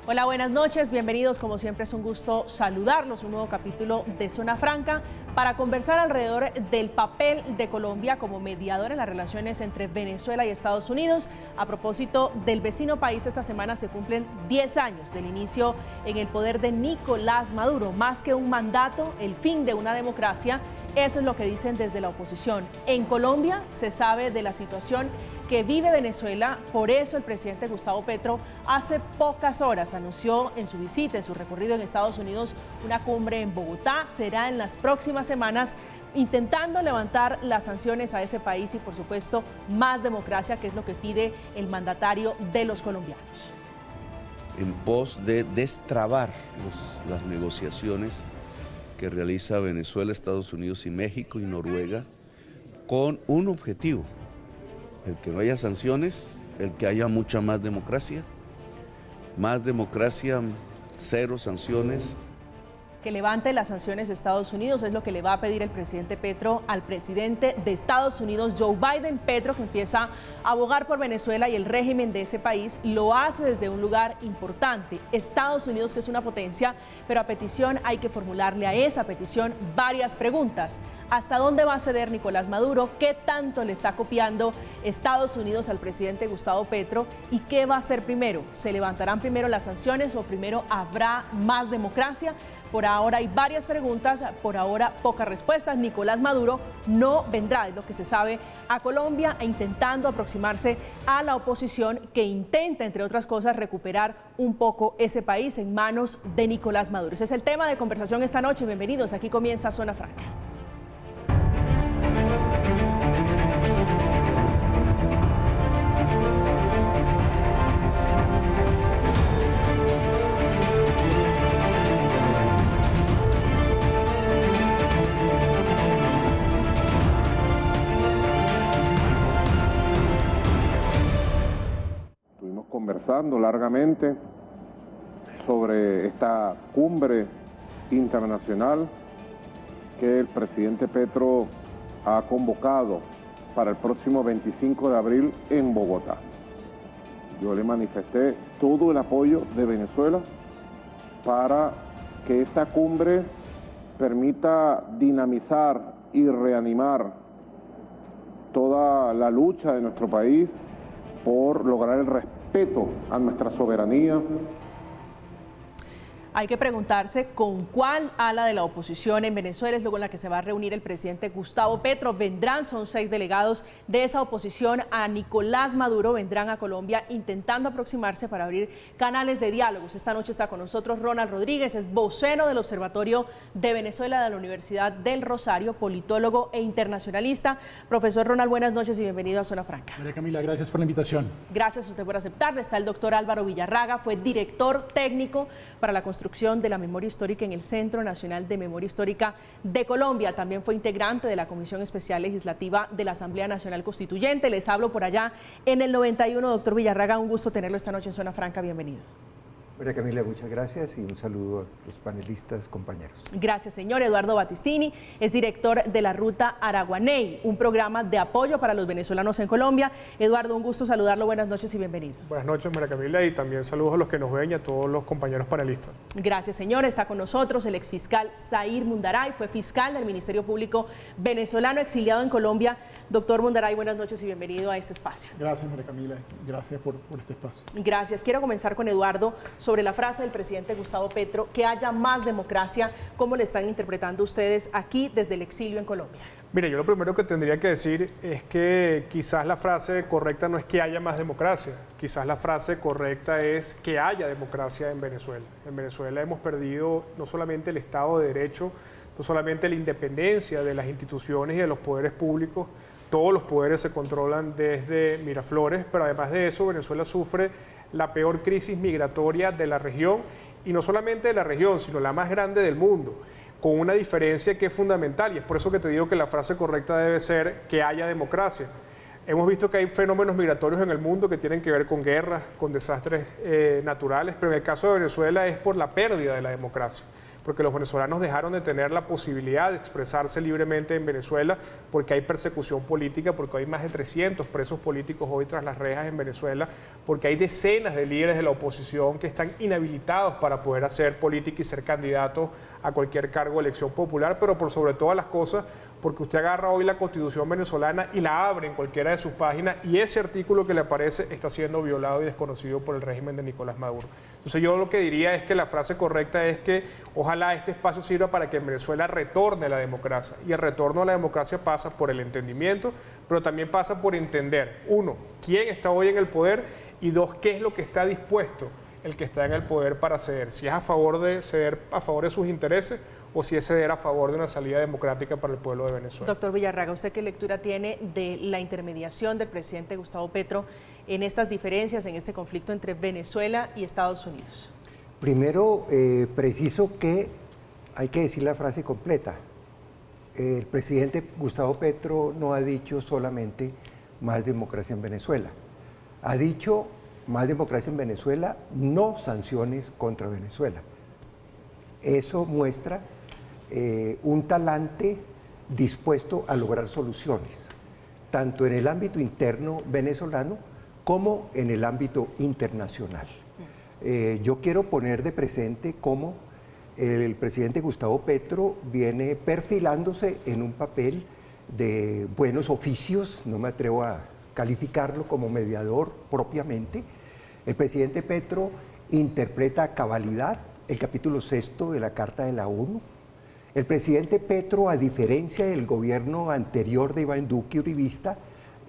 Hola, buenas noches, bienvenidos. Como siempre es un gusto saludarlos, un nuevo capítulo de Zona Franca para conversar alrededor del papel de Colombia como mediador en las relaciones entre Venezuela y Estados Unidos. A propósito del vecino país, esta semana se cumplen 10 años del inicio en el poder de Nicolás Maduro. Más que un mandato, el fin de una democracia, eso es lo que dicen desde la oposición. En Colombia se sabe de la situación que vive Venezuela, por eso el presidente Gustavo Petro hace pocas horas anunció en su visita, en su recorrido en Estados Unidos, una cumbre en Bogotá. Será en las próximas semanas, intentando levantar las sanciones a ese país y, por supuesto, más democracia, que es lo que pide el mandatario de los colombianos. En pos de destrabar las negociaciones que realiza Venezuela, Estados Unidos y México y Noruega con un objetivo: el que no haya sanciones, el que haya mucha más democracia, cero sanciones. Que levante las sanciones de Estados Unidos es lo que le va a pedir el presidente Petro al presidente de Estados Unidos, Joe Biden. Petro, que empieza a abogar por Venezuela y el régimen de ese país, lo hace desde un lugar importante, Estados Unidos, que es una potencia, pero a petición hay que formularle a esa petición varias preguntas. ¿Hasta dónde va a ceder Nicolás Maduro? ¿Qué tanto le está copiando Estados Unidos al presidente Gustavo Petro? ¿Y qué va a hacer primero? ¿Se levantarán primero las sanciones o primero habrá más democracia? Por ahora hay varias preguntas, por ahora pocas respuestas. Nicolás Maduro no vendrá, es lo que se sabe, a Colombia, intentando aproximarse a la oposición, que intenta, entre otras cosas, recuperar un poco ese país en manos de Nicolás Maduro. Ese es el tema de conversación esta noche. Bienvenidos, aquí comienza Zona Franca. Conversando largamente sobre esta cumbre internacional que el presidente Petro ha convocado para el próximo 25 de abril en Bogotá. Yo le manifesté todo el apoyo de Venezuela para que esa cumbre permita dinamizar y reanimar toda la lucha de nuestro país por lograr el respeto a nuestra soberanía. Hay que preguntarse con cuál ala de la oposición en Venezuela es luego en la que se va a reunir el presidente Gustavo Petro. Vendrán, son 6 delegados de esa oposición a Nicolás Maduro, vendrán a Colombia intentando aproximarse para abrir canales de diálogos. Esta noche está con nosotros Ronald Rodríguez, es vocero del Observatorio de Venezuela de la Universidad del Rosario, politólogo e internacionalista. Profesor Ronald, buenas noches y bienvenido a Zona Franca. María Camila, gracias por la invitación. Gracias a usted por aceptarla. Está el doctor Álvaro Villarraga, fue director técnico para la construcción de la memoria histórica en el Centro Nacional de Memoria Histórica de Colombia. También fue integrante de la Comisión Especial Legislativa de la Asamblea Nacional Constituyente. Les hablo por allá en el 91. Doctor Villarraga, un gusto tenerlo esta noche en Zona Franca. Bienvenido. María Camila, muchas gracias y un saludo a los panelistas, compañeros. Gracias, señor. Eduardo Battistini es director de la Ruta Araguaney, un programa de apoyo para los venezolanos en Colombia. Eduardo, un gusto saludarlo. Buenas noches y bienvenido. Buenas noches, María Camila, y también saludos a los que nos ven y a todos los compañeros panelistas. Gracias, señor. Está con nosotros el exfiscal Zair Mundaray, fue fiscal del Ministerio Público venezolano exiliado en Colombia. Doctor Mundaray, buenas noches y bienvenido a este espacio. Gracias, María Camila, gracias por este espacio. Gracias. Quiero comenzar con Eduardo sobre la frase del presidente Gustavo Petro, que haya más democracia. ¿Cómo le están interpretando ustedes aquí desde el exilio en Colombia? Mire, yo lo primero que tendría que decir es que quizás la frase correcta no es que haya más democracia, quizás la frase correcta es que haya democracia en Venezuela. En Venezuela hemos perdido no solamente el Estado de Derecho, no solamente la independencia de las instituciones y de los poderes públicos, todos los poderes se controlan desde Miraflores, pero además de eso Venezuela sufre la peor crisis migratoria de la región, y no solamente de la región, sino la más grande del mundo, con una diferencia que es fundamental, y es por eso que te digo que la frase correcta debe ser que haya democracia. Hemos visto que hay fenómenos migratorios en el mundo que tienen que ver con guerras, con desastres naturales, pero en el caso de Venezuela es por la pérdida de la democracia. porque los venezolanos dejaron de tener la posibilidad de expresarse libremente en Venezuela, porque hay persecución política, porque hay más de 300 presos políticos hoy tras las rejas en Venezuela, porque hay decenas de líderes de la oposición que están inhabilitados para poder hacer política y ser candidatos a cualquier cargo de elección popular, pero por sobre todas las cosas, porque usted agarra hoy la Constitución venezolana y la abre en cualquiera de sus páginas y ese artículo que le aparece está siendo violado y desconocido por el régimen de Nicolás Maduro. Entonces yo lo que diría es que la frase correcta es que ojalá este espacio sirva para que en Venezuela retorne la democracia, y el retorno a la democracia pasa por el entendimiento, pero también pasa por entender, uno, quién está hoy en el poder, y dos, qué es lo que está dispuesto el que está en el poder para ceder, si es a favor de ceder a favor de sus intereses o si es ceder a favor de una salida democrática para el pueblo de Venezuela. Doctor Villarraga, ¿usted qué lectura tiene de la intermediación del presidente Gustavo Petro en estas diferencias, en este conflicto entre Venezuela y Estados Unidos? Primero, preciso que hay que decir la frase completa. El presidente Gustavo Petro no ha dicho solamente más democracia en Venezuela. Ha dicho más democracia en Venezuela, no sanciones contra Venezuela. Eso muestra un talante dispuesto a lograr soluciones, tanto en el ámbito interno venezolano como en el ámbito internacional. Yo quiero poner de presente cómo el presidente Gustavo Petro viene perfilándose en un papel de buenos oficios, no me atrevo a calificarlo como mediador propiamente. El presidente Petro interpreta a cabalidad el capítulo 6 de la Carta de la ONU. El presidente Petro, a diferencia del gobierno anterior de Iván Duque uribista,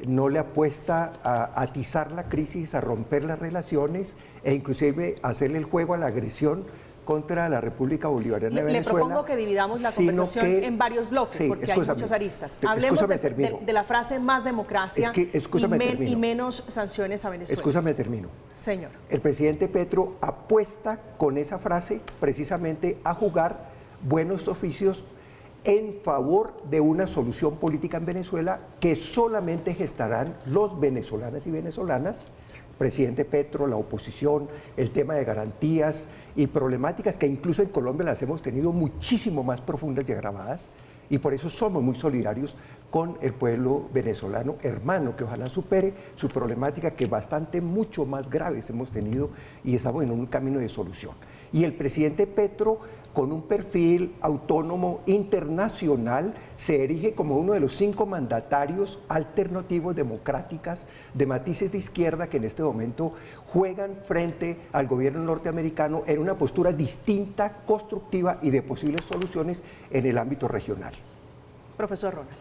no le apuesta a atizar la crisis, a romper las relaciones e inclusive a hacerle el juego a la agresión contra la República Bolivariana de Venezuela. Le propongo que dividamos la conversación en varios bloques, sí, porque hay muchas aristas. Hablemos de la frase más democracia y menos sanciones a Venezuela. Escúchame, termino. Señor. El presidente Petro apuesta con esa frase precisamente a jugar buenos oficios en favor de una solución política en Venezuela que solamente gestarán los venezolanas y venezolanas, presidente Petro, la oposición, el tema de garantías y problemáticas que incluso en Colombia las hemos tenido muchísimo más profundas y agravadas, y por eso somos muy solidarios con el pueblo venezolano hermano, que ojalá supere su problemática, que bastante, mucho más graves hemos tenido, y estamos en un camino de solución. Y el presidente Petro, con un perfil autónomo internacional, se erige como uno de los 5 mandatarios alternativos democráticas de matices de izquierda que en este momento juegan frente al gobierno norteamericano en una postura distinta, constructiva y de posibles soluciones en el ámbito regional. Profesor Ronald.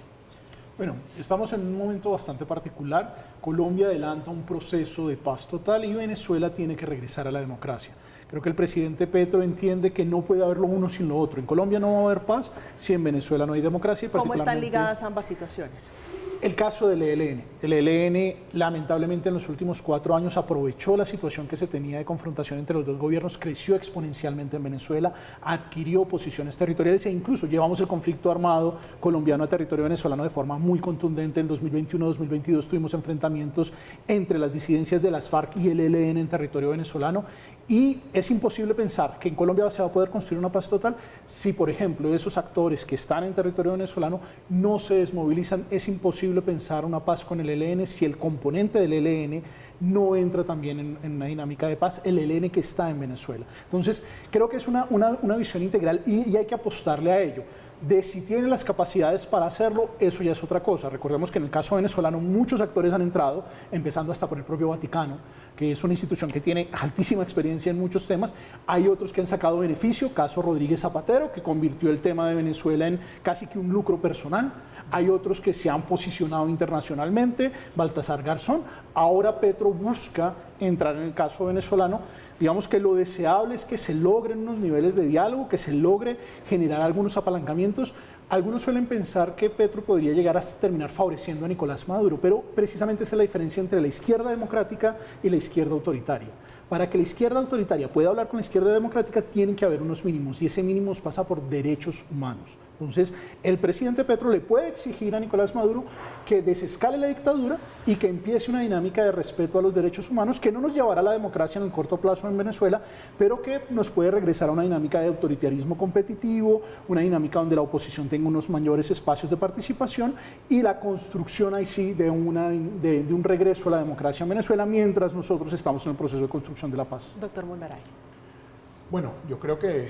Bueno, estamos en un momento bastante particular. Colombia adelanta un proceso de paz total y Venezuela tiene que regresar a la democracia. Creo que el presidente Petro entiende que no puede haber lo uno sin lo otro. En Colombia no va a haber paz si en Venezuela no hay democracia. ¿Cómo están ligadas ambas situaciones? El caso del ELN. El ELN, lamentablemente, en los últimos 4 años aprovechó la situación que se tenía de confrontación entre los dos gobiernos, creció exponencialmente en Venezuela, adquirió posiciones territoriales e incluso llevamos el conflicto armado colombiano a territorio venezolano de forma muy contundente. En 2021-2022 tuvimos enfrentamientos entre las disidencias de las FARC y el ELN en territorio venezolano. Y es imposible pensar que en Colombia se va a poder construir una paz total si, por ejemplo, esos actores que están en territorio venezolano no se desmovilizan. Es imposible pensar una paz con el ELN si el componente del ELN no entra también en una dinámica de paz, el ELN que está en Venezuela. Entonces, creo que es una visión integral y hay que apostarle a ello. De si tienen las capacidades para hacerlo, eso ya es otra cosa. Recordemos que en el caso venezolano muchos actores han entrado, empezando hasta por el propio Vaticano, que es una institución que tiene altísima experiencia en muchos temas. Hay otros que han sacado beneficio, caso Rodríguez Zapatero, que convirtió el tema de Venezuela en casi que un lucro personal. Hay otros que se han posicionado internacionalmente, Baltasar Garzón. Ahora Petro busca entrar en el caso venezolano. Digamos que lo deseable es que se logren unos niveles de diálogo, que se logre generar algunos apalancamientos. Algunos suelen pensar que Petro podría llegar a terminar favoreciendo a Nicolás Maduro, pero precisamente esa es la diferencia entre la izquierda democrática y la izquierda autoritaria. Para que la izquierda autoritaria pueda hablar con la izquierda democrática, tienen que haber unos mínimos, y ese mínimo pasa por derechos humanos. Entonces, el presidente Petro le puede exigir a Nicolás Maduro que desescale la dictadura y que empiece una dinámica de respeto a los derechos humanos que no nos llevará a la democracia en el corto plazo en Venezuela, pero que nos puede regresar a una dinámica de autoritarismo competitivo, una dinámica donde la oposición tenga unos mayores espacios de participación y la construcción ahí sí de un regreso a la democracia en Venezuela mientras nosotros estamos en el proceso de construcción de la paz. Doctor Mondaray. Bueno, yo creo que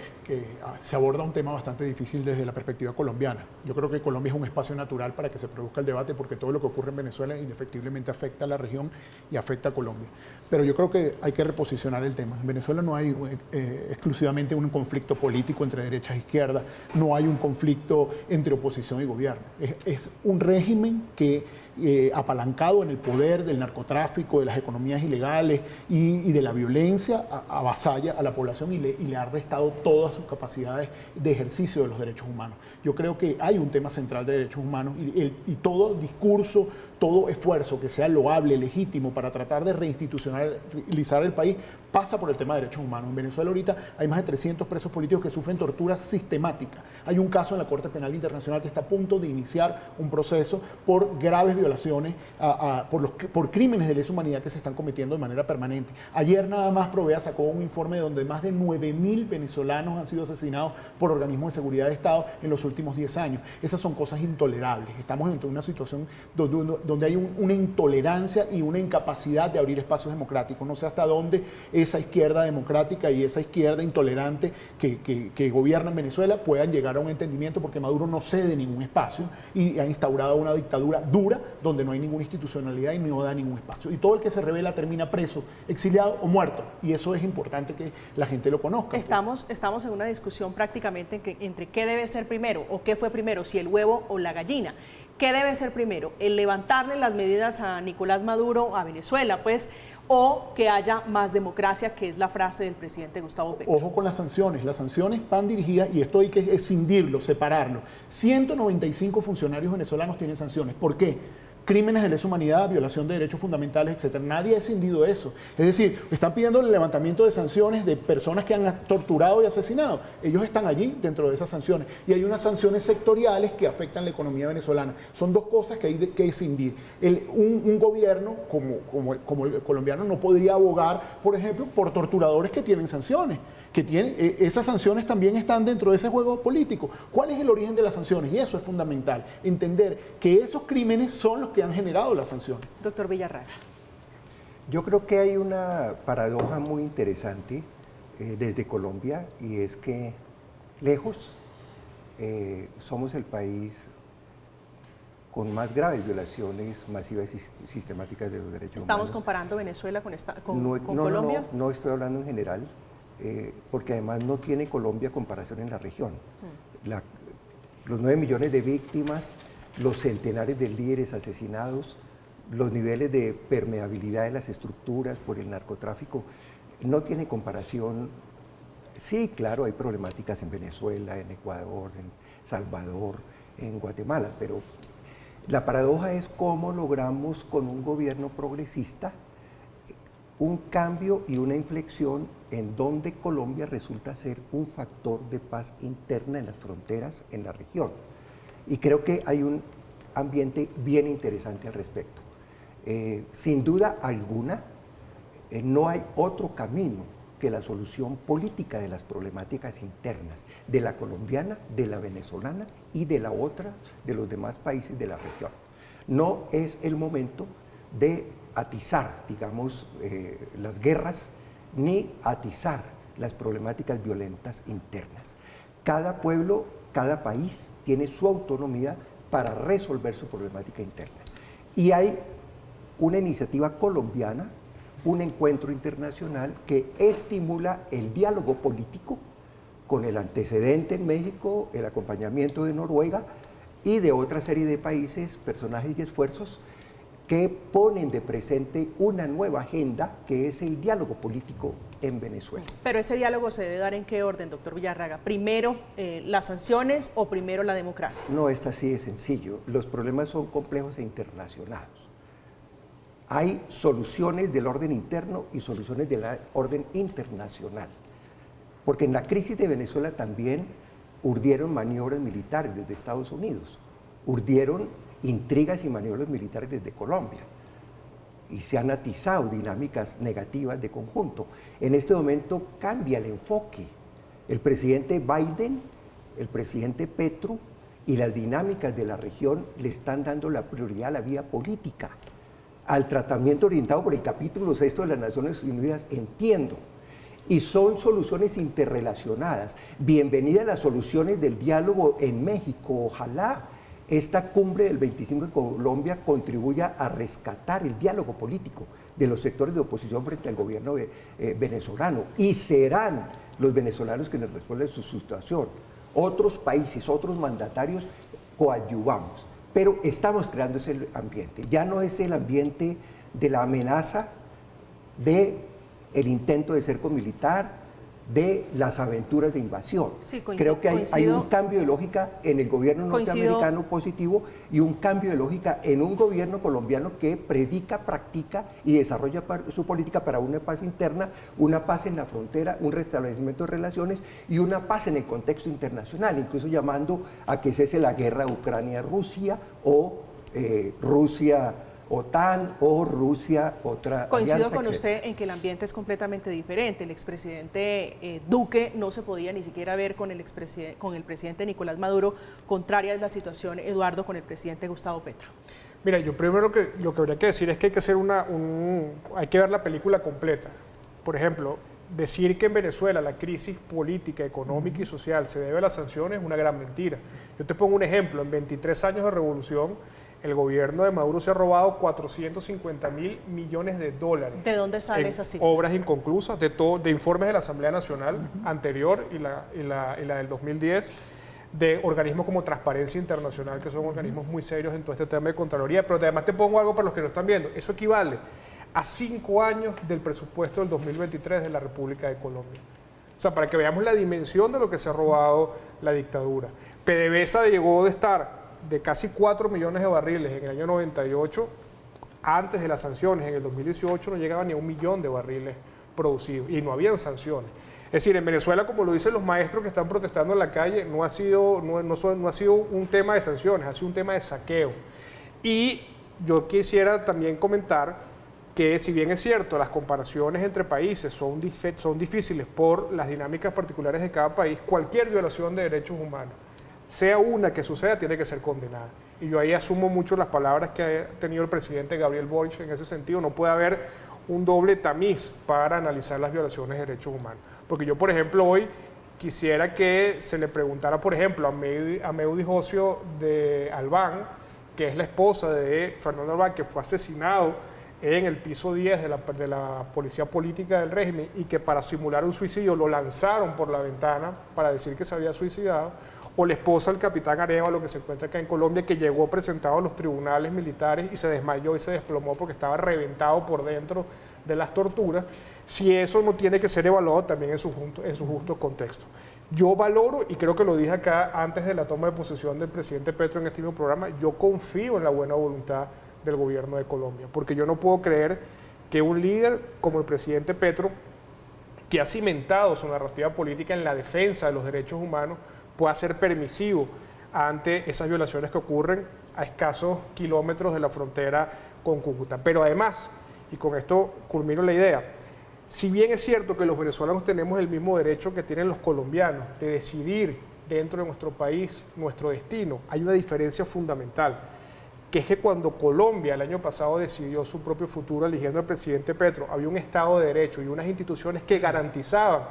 se aborda un tema bastante difícil desde la perspectiva colombiana. Yo creo que Colombia es un espacio natural para que se produzca el debate porque todo lo que ocurre en Venezuela indefectiblemente afecta a la región y afecta a Colombia. Pero yo creo que hay que reposicionar el tema. En Venezuela no hay exclusivamente un conflicto político entre derechas e izquierdas, no hay un conflicto entre oposición y gobierno. Es un régimen que apalancado en el poder del narcotráfico, de las economías ilegales y de la violencia, avasalla a la población y le ha restado todas sus capacidades de ejercicio de los derechos humanos. Yo creo que hay un tema central de derechos humanos y todo discurso, todo esfuerzo que sea loable, legítimo para tratar de reinstitucionalizar el país pasa por el tema de derechos humanos. En Venezuela ahorita hay más de 300 presos políticos que sufren tortura sistemática. Hay un caso en la Corte Penal Internacional que está a punto de iniciar un proceso por graves violaciones, por crímenes de lesa humanidad que se están cometiendo de manera permanente. Ayer nada más Provea sacó un informe donde más de 9.000 venezolanos han sido asesinados por organismos de seguridad de Estado en los últimos 10 años. Esas son cosas intolerables. Estamos en una situación donde hay una intolerancia y una incapacidad de abrir espacios democráticos. No sé hasta dónde esa izquierda democrática y esa izquierda intolerante que gobierna en Venezuela puedan llegar a un entendimiento, porque Maduro no cede ningún espacio y ha instaurado una dictadura dura donde no hay ninguna institucionalidad y no da ningún espacio. Y todo el que se rebela termina preso, exiliado o muerto. Y eso es importante que la gente lo conozca. Estamos en una discusión prácticamente entre qué debe ser primero o qué fue primero, si el huevo o la gallina. ¿Qué debe ser primero? ¿El levantarle las medidas a Nicolás Maduro, a Venezuela, pues, o que haya más democracia, que es la frase del presidente Gustavo Petro? Ojo con las sanciones van dirigidas, y esto hay que escindirlo, separarlo. 195 funcionarios venezolanos tienen sanciones. ¿Por qué? Crímenes de lesa humanidad, violación de derechos fundamentales, etcétera. Nadie ha escindido eso. Es decir, están pidiendo el levantamiento de sanciones de personas que han torturado y asesinado. Ellos están allí dentro de esas sanciones. Y hay unas sanciones sectoriales que afectan la economía venezolana. Son dos cosas que hay que escindir. Un gobierno como el colombiano no podría abogar, por ejemplo, por torturadores que tienen sanciones. Esas sanciones también están dentro de ese juego político. ¿Cuál es el origen de las sanciones? Y eso es fundamental, entender que esos crímenes son los que han generado las sanciones. Doctor Villarraga. Yo creo que hay una paradoja muy interesante desde Colombia, y es que lejos somos el país con más graves violaciones masivas y sistemáticas de los derechos humanos. ¿Estamos comparando Venezuela con Colombia? No estoy hablando en general. Porque además no tiene Colombia comparación en la región. Los 9 millones de víctimas, los centenares de líderes asesinados, los niveles de permeabilidad de las estructuras por el narcotráfico, no tiene comparación. Sí, claro, hay problemáticas en Venezuela, en Ecuador, en Salvador, en Guatemala, pero la paradoja es cómo logramos con un gobierno progresista un cambio y una inflexión en donde Colombia resulta ser un factor de paz interna en las fronteras en la región. Y creo que hay un ambiente bien interesante al respecto. Sin duda alguna, no hay otro camino que la solución política de las problemáticas internas, de la colombiana, de la venezolana y de la otra, de los demás países de la región. No es el momento de atizar, digamos, las guerras, ni atizar las problemáticas violentas internas. Cada pueblo, cada país tiene su autonomía para resolver su problemática interna. Y hay una iniciativa colombiana, un encuentro internacional que estimula el diálogo político con el antecedente en México, el acompañamiento de Noruega y de otra serie de países, personajes y esfuerzos que ponen de presente una nueva agenda que es el diálogo político en Venezuela. Pero ese diálogo se debe dar ¿en qué orden, doctor Villarraga? ¿Primero las sanciones o primero la democracia? No es así de sencillo. Los problemas son complejos e internacionales. Hay soluciones del orden interno y soluciones del orden internacional. Porque en la crisis de Venezuela también urdieron maniobras militares desde Estados Unidos, urdieron intrigas y maniobras militares desde Colombia y se han atizado dinámicas negativas de conjunto. En este momento cambia el enfoque. El presidente Biden, el presidente Petro y las dinámicas de la región le están dando la prioridad a la vía política, al tratamiento orientado por el capítulo 6 de las Naciones Unidas, entiendo. Y son soluciones interrelacionadas. Bienvenidas las soluciones del diálogo en México. Ojalá esta cumbre del 25 de Colombia contribuya a rescatar el diálogo político de los sectores de oposición frente al gobierno venezolano. Y serán los venezolanos quienes responden su situación. Otros países, otros mandatarios coadyuvamos. Pero estamos creando ese ambiente. Ya no es el ambiente de la amenaza, de el intento de cerco militar, de las aventuras de invasión. Sí, creo que hay un cambio de lógica en el gobierno norteamericano positivo y un cambio de lógica en un gobierno colombiano que predica, practica y desarrolla su política para una paz interna, una paz en la frontera, un restablecimiento de relaciones y una paz en el contexto internacional, incluso llamando a que cese la guerra Ucrania-Rusia o Rusia OTAN o Rusia, otra Coincido alianza, con etc. usted en que el ambiente es completamente diferente. El expresidente Duque no se podía ni siquiera ver con el presidente Nicolás Maduro. Contraria es la situación, Eduardo, con el presidente Gustavo Petro. Mira, yo primero lo que habría que decir es que hay que hacer hay que ver la película completa. Por ejemplo, decir que en Venezuela la crisis política, económica y social se debe a las sanciones es una gran mentira. Yo te pongo un ejemplo. En 23 años de revolución, el gobierno de Maduro se ha robado 450.000 millones de dólares. ¿De dónde sale esa cifra? Obras inconclusas, de informes de la Asamblea Nacional anterior y la del 2010, de organismos como Transparencia Internacional, que son organismos muy serios en todo este tema de Contraloría. Pero además te pongo algo para los que no están viendo. Eso equivale a 5 años del presupuesto del 2023 de la República de Colombia. O sea, para que veamos la dimensión de lo que se ha robado la dictadura. PDVSA llegó de estar de casi 4 millones de barriles en el año 98, antes de las sanciones, en el 2018 no llegaba ni a 1 millón de barriles producidos y no habían sanciones. Es decir, en Venezuela, como lo dicen los maestros que están protestando en la calle, no ha sido un tema de sanciones, ha sido un tema de saqueo. Y yo quisiera también comentar que, si bien es cierto, las comparaciones entre países son difíciles por las dinámicas particulares de cada país, cualquier violación de derechos humanos, sea una que suceda, tiene que ser condenada. Y yo ahí asumo mucho las palabras que ha tenido el presidente Gabriel Boric en ese sentido. No puede haber un doble tamiz para analizar las violaciones de derechos humanos. Porque yo, por ejemplo, hoy quisiera que se le preguntara, por ejemplo, a Meudi Jocio de Albán, que es la esposa de Fernando Albán, que fue asesinado en el piso 10 de la policía política del régimen y que para simular un suicidio lo lanzaron por la ventana para decir que se había suicidado, o la esposa del capitán Arévalo, que se encuentra acá en Colombia, que llegó presentado a los tribunales militares y se desmayó y se desplomó porque estaba reventado por dentro de las torturas, si eso no tiene que ser evaluado también en su justo contexto. Yo valoro, y creo que lo dije acá antes de la toma de posesión del presidente Petro en este mismo programa, yo confío en la buena voluntad del gobierno de Colombia, porque yo no puedo creer que un líder como el presidente Petro, que ha cimentado su narrativa política en la defensa de los derechos humanos, pueda ser permisivo ante esas violaciones que ocurren a escasos kilómetros de la frontera con Cúcuta. Pero además, y con esto culmino la idea, si bien es cierto que los venezolanos tenemos el mismo derecho que tienen los colombianos de decidir dentro de nuestro país nuestro destino, hay una diferencia fundamental, que es que cuando Colombia el año pasado decidió su propio futuro eligiendo al presidente Petro, había un Estado de Derecho y unas instituciones que garantizaban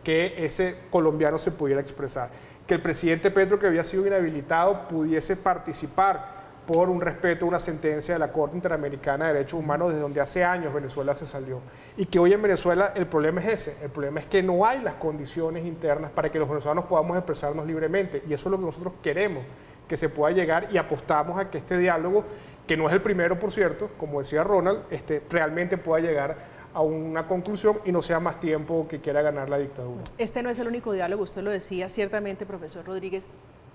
que ese colombiano se pudiera expresar, que el presidente Petro, que había sido inhabilitado, pudiese participar por un respeto a una sentencia de la Corte Interamericana de Derechos Humanos, desde donde hace años Venezuela se salió. Y que hoy en Venezuela el problema es ese, el problema es que no hay las condiciones internas para que los venezolanos podamos expresarnos libremente, y eso es lo que nosotros queremos, que se pueda llegar, y apostamos a que este diálogo, que no es el primero, por cierto, como decía Ronald, realmente pueda llegar a una conclusión y no sea más tiempo que quiera ganar la dictadura. Este no es el único diálogo, usted lo decía, ciertamente, profesor Rodríguez.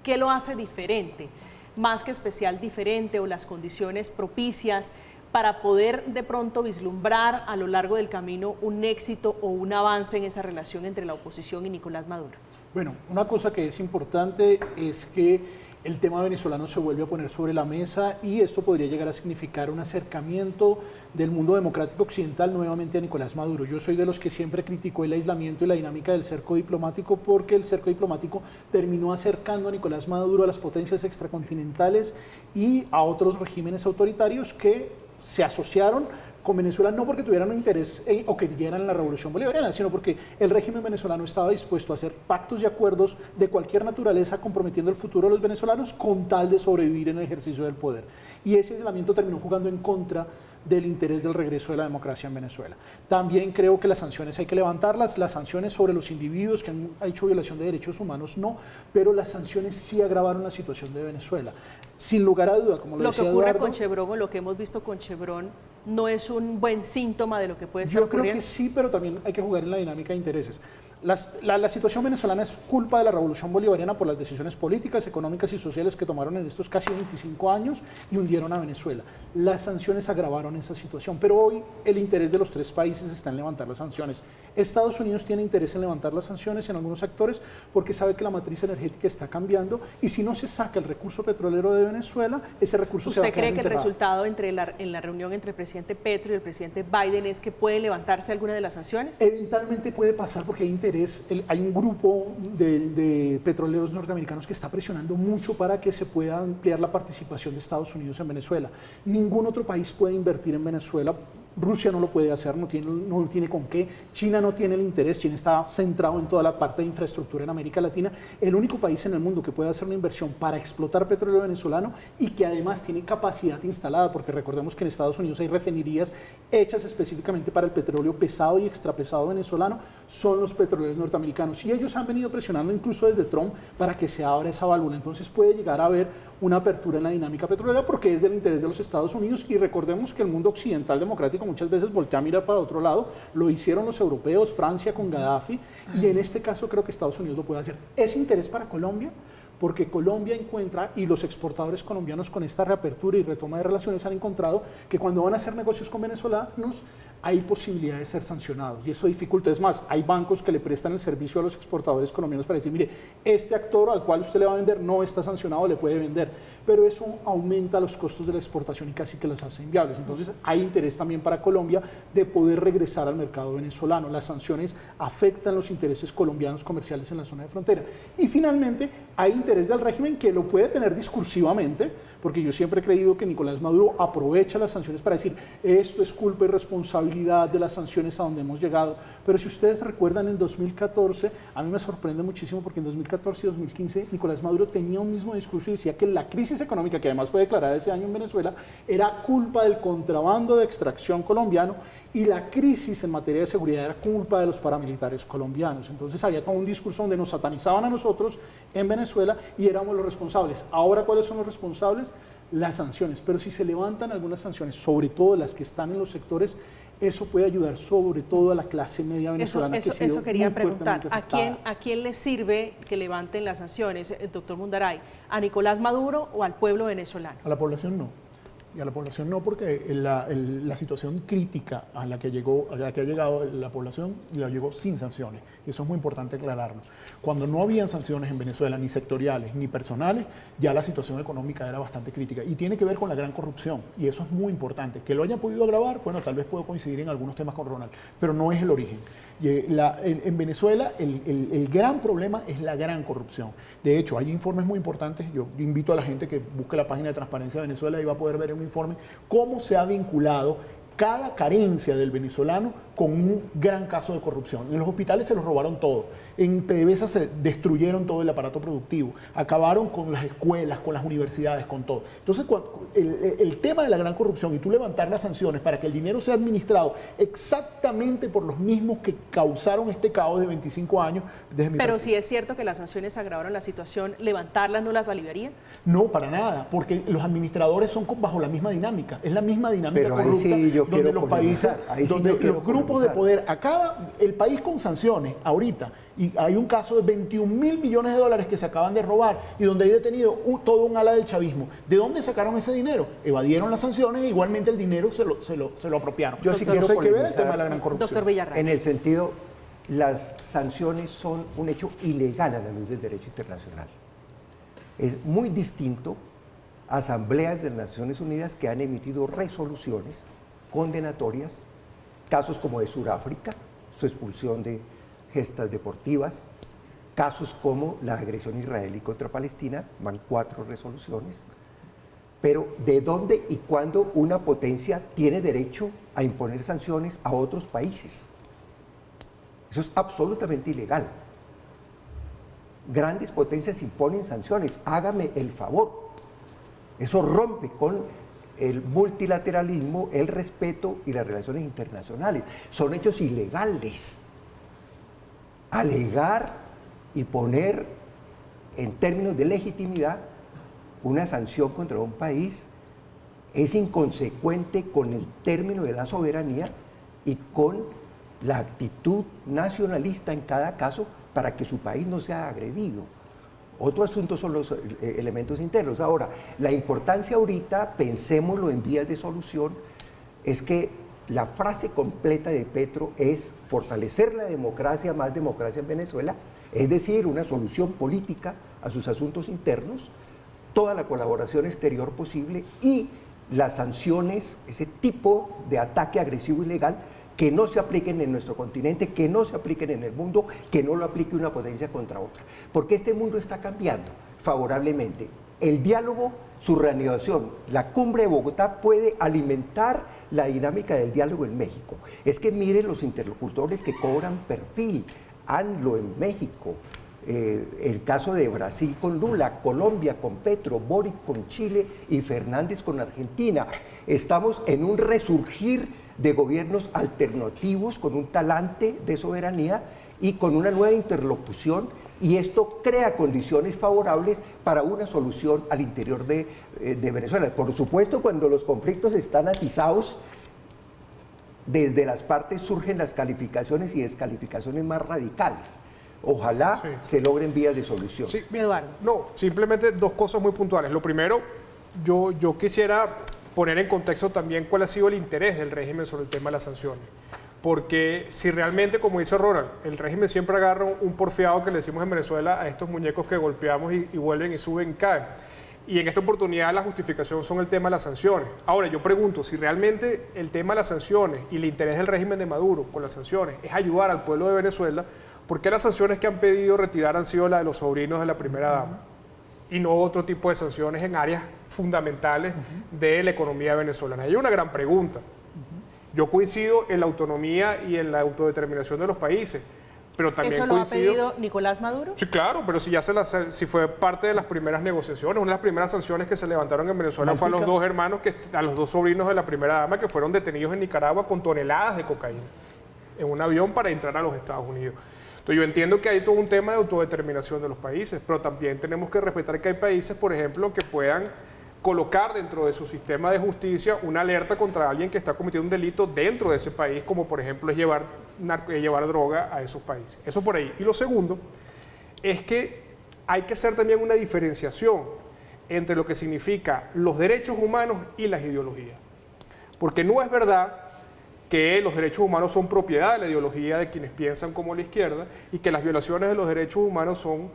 ¿Qué lo hace diferente? Más que especial, diferente, o las condiciones propicias para poder de pronto vislumbrar a lo largo del camino un éxito o un avance en esa relación entre la oposición y Nicolás Maduro? Bueno, una cosa que es importante es que el tema venezolano se vuelve a poner sobre la mesa y esto podría llegar a significar un acercamiento del mundo democrático occidental nuevamente a Nicolás Maduro. Yo soy de los que siempre criticó el aislamiento y la dinámica del cerco diplomático porque el cerco diplomático terminó acercando a Nicolás Maduro a las potencias extracontinentales y a otros regímenes autoritarios que se asociaron con Venezuela no porque tuvieran un interés o querían la revolución bolivariana, sino porque el régimen venezolano estaba dispuesto a hacer pactos y acuerdos de cualquier naturaleza comprometiendo el futuro de los venezolanos con tal de sobrevivir en el ejercicio del poder. Y ese aislamiento terminó jugando en contra del interés del regreso de la democracia en Venezuela. También creo que las sanciones hay que levantarlas, las sanciones sobre los individuos que han hecho violación de derechos humanos no, pero las sanciones sí agravaron la situación de Venezuela. Sin lugar a duda, como lo decía ocurre Eduardo, con Chevron o lo que hemos visto con Chevron no es un buen síntoma de lo que puede estar ocurriendo. Yo creo que sí, pero también hay que jugar en la dinámica de intereses. La situación venezolana es culpa de la revolución bolivariana por las decisiones políticas, económicas y sociales que tomaron en estos casi 25 años y hundieron a Venezuela. Las sanciones agravaron esa situación, pero hoy el interés de los tres países está en levantar las sanciones. Estados Unidos tiene interés en levantar las sanciones en algunos actores porque sabe que la matriz energética está cambiando y si no se saca el recurso petrolero de Venezuela, ese recurso se va a quedar ¿Usted cree que el enterrado. resultado en la reunión entre el presidente Petro y el presidente Biden es que puede levantarse alguna de las sanciones? Eventualmente puede pasar porque hay interés, hay un grupo de petroleros norteamericanos que está presionando mucho para que se pueda ampliar la participación de Estados Unidos en Venezuela. Ningún otro país puede invertir en Venezuela. Rusia no lo puede hacer, no tiene con qué. China no tiene el interés, China está centrado en toda la parte de infraestructura en América Latina. El único país en el mundo que puede hacer una inversión para explotar petróleo venezolano y que además tiene capacidad instalada, porque recordemos que en Estados Unidos hay refinerías hechas específicamente para el petróleo pesado y extrapesado venezolano, son los petroleros norteamericanos. Y ellos han venido presionando incluso desde Trump para que se abra esa válvula. Entonces puede llegar a haber una apertura en la dinámica petrolera porque es del interés de los Estados Unidos y recordemos que el mundo occidental democrático muchas veces voltea a mirar para otro lado, lo hicieron los europeos, Francia con Gaddafi y en este caso creo que Estados Unidos lo puede hacer. ¿Es interés para Colombia? Porque Colombia encuentra, y los exportadores colombianos con esta reapertura y retoma de relaciones han encontrado que cuando van a hacer negocios con venezolanos hay posibilidad de ser sancionados y eso dificulta. Es más, hay bancos que le prestan el servicio a los exportadores colombianos para decir, mire, este actor al cual usted le va a vender no está sancionado, le puede vender, pero eso aumenta los costos de la exportación y casi que los hace inviables. Entonces hay interés también para Colombia de poder regresar al mercado venezolano. Las sanciones afectan los intereses colombianos comerciales en la zona de frontera. Y finalmente hay interés del régimen que lo puede tener discursivamente, porque yo siempre he creído que Nicolás Maduro aprovecha las sanciones para decir esto es culpa y responsabilidad de las sanciones a donde hemos llegado, pero si ustedes recuerdan en 2014, a mí me sorprende muchísimo porque en 2014 y 2015 Nicolás Maduro tenía un mismo discurso y decía que la crisis económica que además fue declarada ese año en Venezuela era culpa del contrabando de extracción colombiano y la crisis en materia de seguridad era culpa de los paramilitares colombianos. Entonces había todo un discurso donde nos satanizaban a nosotros en Venezuela y éramos los responsables. Ahora, ¿cuáles son los responsables? Las sanciones. Pero si se levantan algunas sanciones, sobre todo las que están en los sectores, eso puede ayudar sobre todo a la clase media venezolana. Eso quería preguntar. ¿A quién le sirve que levanten las sanciones, doctor Mundaray? ¿A Nicolás Maduro o al pueblo venezolano? A la población no. Y a la población no, porque la situación crítica a la que ha llegado la población la llegó sin sanciones. Y eso es muy importante aclararlo. Cuando no habían sanciones en Venezuela, ni sectoriales ni personales, ya la situación económica era bastante crítica. Y tiene que ver con la gran corrupción. Y eso es muy importante. Que lo hayan podido agravar, bueno, tal vez puedo coincidir en algunos temas con Ronald, pero no es el origen. Y en Venezuela el gran problema es la gran corrupción. De hecho, hay informes muy importantes. Yo invito a la gente que busque la página de Transparencia de Venezuela y va a poder ver en un informe cómo se ha vinculado cada carencia del venezolano con un gran caso de corrupción. En los hospitales se los robaron todo. En PDVSA se destruyeron todo el aparato productivo. Acabaron con las escuelas, con las universidades, con todo. Entonces, el tema de la gran corrupción y tú levantar las sanciones para que el dinero sea administrado exactamente por los mismos que causaron este caos de 25 años. Pero si es cierto que las sanciones agravaron la situación, ¿levantarlas no las aliviaría? No, para nada, porque los administradores son bajo la misma dinámica. Es la misma dinámica pero corrupta sí, donde los países, donde los grupos grupos de poder. Acaba el país con sanciones ahorita. Y hay un caso de 21.000 millones de dólares que se acaban de robar y donde hay detenido todo un ala del chavismo. ¿De dónde sacaron ese dinero? Evadieron las sanciones e igualmente el dinero se lo apropiaron. Yo sí Entonces quiero hay que ver el polemizar, tema de la gran corrupción. Doctor Villarreal. En el sentido, las sanciones son un hecho ilegal a la luz del derecho internacional. Es muy distinto a asambleas de las Naciones Unidas que han emitido resoluciones condenatorias, casos como de Sudáfrica, su expulsión de gestas deportivas, casos como la agresión israelí contra Palestina, van 4 resoluciones, pero ¿de dónde y cuándo una potencia tiene derecho a imponer sanciones a otros países? Eso es absolutamente ilegal. Grandes potencias imponen sanciones, hágame el favor. Eso rompe con el multilateralismo, el respeto y las relaciones internacionales. Son hechos ilegales. Alegar y poner en términos de legitimidad una sanción contra un país es inconsecuente con el término de la soberanía y con la actitud nacionalista en cada caso para que su país no sea agredido. Otro asunto son los elementos internos. Ahora, la importancia ahorita, pensémoslo en vías de solución, es que la frase completa de Petro es fortalecer la democracia, más democracia en Venezuela, es decir, una solución política a sus asuntos internos, toda la colaboración exterior posible y las sanciones, ese tipo de ataque agresivo ilegal que no se apliquen en nuestro continente, que no se apliquen en el mundo, que no lo aplique una potencia contra otra. Porque este mundo está cambiando favorablemente. El diálogo, su reanudación, la cumbre de Bogotá puede alimentar la dinámica del diálogo en México. Es que miren los interlocutores que cobran perfil, ANLO en México, el caso de Brasil con Lula, Colombia con Petro, Boric con Chile y Fernández con Argentina. Estamos en un resurgir de gobiernos alternativos con un talante de soberanía y con una nueva interlocución, y esto crea condiciones favorables para una solución al interior de Venezuela. Por supuesto, cuando los conflictos están atizados, desde las partes surgen las calificaciones y descalificaciones más radicales. Ojalá se logren vías de solución. Sí, Eduardo. No, simplemente 2 cosas muy puntuales. Lo primero, yo quisiera poner en contexto también cuál ha sido el interés del régimen sobre el tema de las sanciones. Porque si realmente, como dice Ronald, el régimen siempre agarra un porfiado que le decimos en Venezuela a estos muñecos que golpeamos y vuelven y suben y caen. Y en esta oportunidad la justificación son el tema de las sanciones. Ahora, yo pregunto, si realmente el tema de las sanciones y el interés del régimen de Maduro con las sanciones es ayudar al pueblo de Venezuela, ¿por qué las sanciones que han pedido retirar han sido las de los sobrinos de la primera dama? Y no otro tipo de sanciones en áreas fundamentales de la economía venezolana. Hay una gran pregunta. Yo coincido en la autonomía y en la autodeterminación de los países, pero también ¿Eso lo coincido... ha pedido Nicolás Maduro? Sí, claro, pero si fue parte de las primeras negociaciones, una de las primeras sanciones que se levantaron en Venezuela fue a los 2 hermanos, a los 2 sobrinos de la primera dama que fueron detenidos en Nicaragua con toneladas de cocaína en un avión para entrar a los Estados Unidos. Entonces yo entiendo que hay todo un tema de autodeterminación de los países, pero también tenemos que respetar que hay países, por ejemplo, que puedan colocar dentro de su sistema de justicia una alerta contra alguien que está cometiendo un delito dentro de ese país, como por ejemplo es llevar droga a esos países. Eso por ahí. Y lo segundo es que hay que hacer también una diferenciación entre lo que significa los derechos humanos y las ideologías. Porque no es verdad que los derechos humanos son propiedad de la ideología de quienes piensan como la izquierda y que las violaciones de los derechos humanos son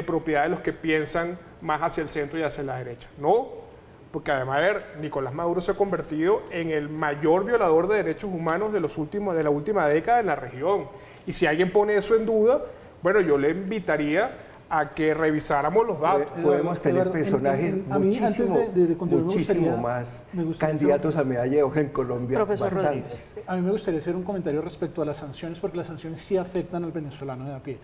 propiedad de los que piensan más hacia el centro y hacia la derecha. No, porque además, Nicolás Maduro se ha convertido en el mayor violador de derechos humanos de la última década en la región. Y si alguien pone eso en duda, bueno, yo le invitaría a que revisáramos los datos. Podemos tener personajes muchísimo más candidatos a medalla de oro en Colombia. Profesor Rodríguez. A mí me gustaría hacer un comentario respecto a las sanciones, porque las sanciones sí afectan al venezolano de a pie.